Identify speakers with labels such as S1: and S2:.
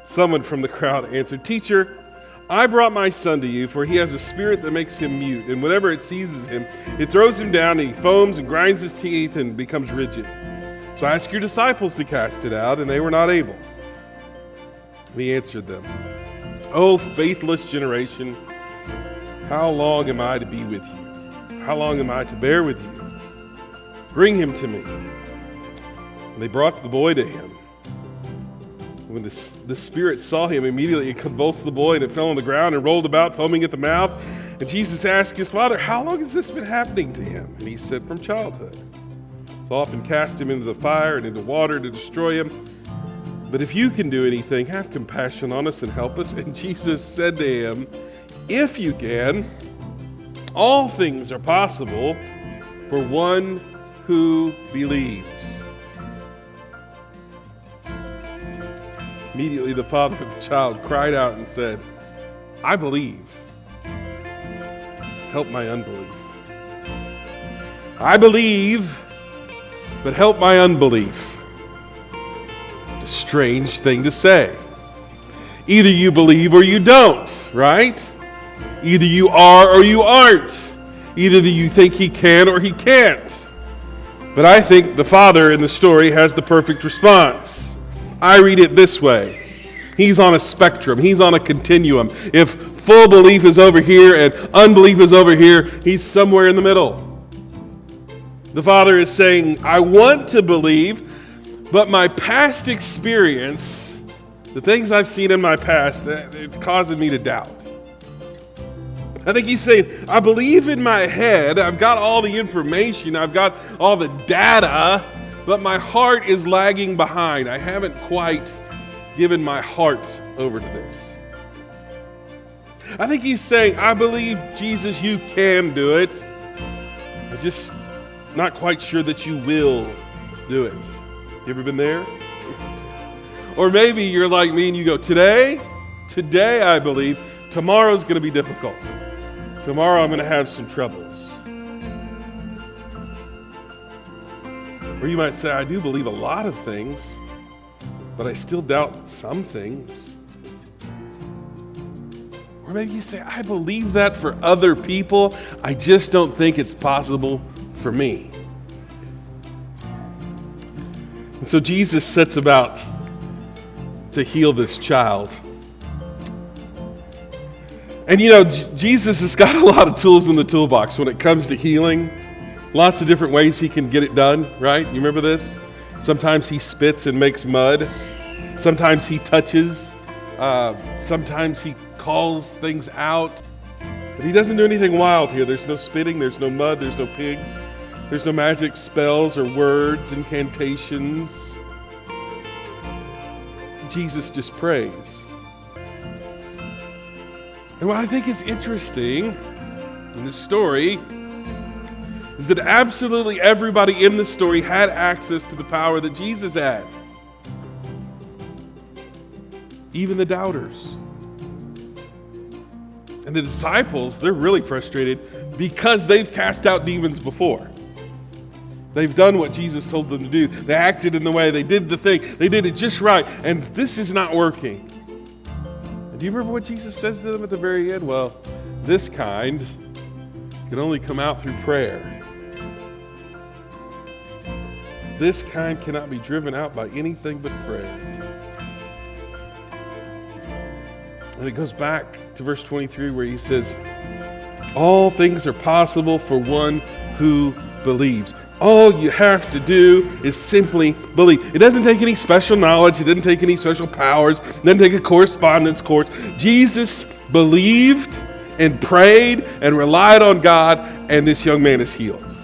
S1: Someone from the crowd answered, "Teacher, I brought my son to you, for he has a spirit that makes him mute, and whenever it seizes him, it throws him down, and he foams and grinds his teeth and becomes rigid. So ask your disciples to cast it out," and they were not able. And he answered them, "O faithless generation, how long am I to be with you? How long am I to bear with you? Bring him to me." And they brought the boy to him. When the spirit saw him, immediately it convulsed the boy, and it fell on the ground and rolled about, foaming at the mouth. And Jesus asked his father, "How long has this been happening to him?" And he said, "From childhood. So often cast him into the fire and into water to destroy him. But if you can do anything, have compassion on us and help us." And Jesus said to him, "If you can, all things are possible for one who believes." Immediately the father of the child cried out and said, "I believe. Help my unbelief." I believe, but help my unbelief. A strange thing to say. Either you believe or you don't, right? Either you are or you aren't. Either you think he can or he can't. But I think the father in the story has the perfect response. I read it this way. He's on a spectrum. He's on a continuum. If full belief is over here and unbelief is over here, he's somewhere in the middle. The father is saying, I want to believe, but my past experience, the things I've seen in my past, it's causing me to doubt. I think he's saying, I believe in my head, I've got all the information, I've got all the data, but my heart is lagging behind. I haven't quite given my heart over to this. I think he's saying, I believe, Jesus, you can do it. I'm just not quite sure that you will do it. You ever been there? Or maybe you're like me and you go, today I believe, tomorrow's going to be difficult. Tomorrow I'm going to have some troubles. Or you might say, I do believe a lot of things, but I still doubt some things. Or maybe you say, I believe that for other people, I just don't think it's possible for me. And so Jesus sets about to heal this child. And you know, Jesus has got a lot of tools in the toolbox when it comes to healing. Lots of different ways he can get it done, right? You remember this? Sometimes he spits and makes mud. Sometimes he touches. Sometimes he calls things out. But he doesn't do anything wild here. There's no spitting, there's no mud, there's no pigs. There's no magic spells or words, incantations. Jesus just prays. And what I think is interesting in this story is that absolutely everybody in the story had access to the power that Jesus had. Even the doubters. And the disciples, they're really frustrated because they've cast out demons before. They've done what Jesus told them to do. They acted in the way, they did the thing, they did it just right, and this is not working. And do you remember what Jesus says to them at the very end? Well, this kind can only come out through prayer. This kind cannot be driven out by anything but prayer. And it goes back to verse 23 where he says, all things are possible for one who believes. All you have to do is simply believe. It doesn't take any special knowledge. It doesn't take any special powers. It doesn't take a correspondence course. Jesus believed and prayed and relied on God, and this young man is healed.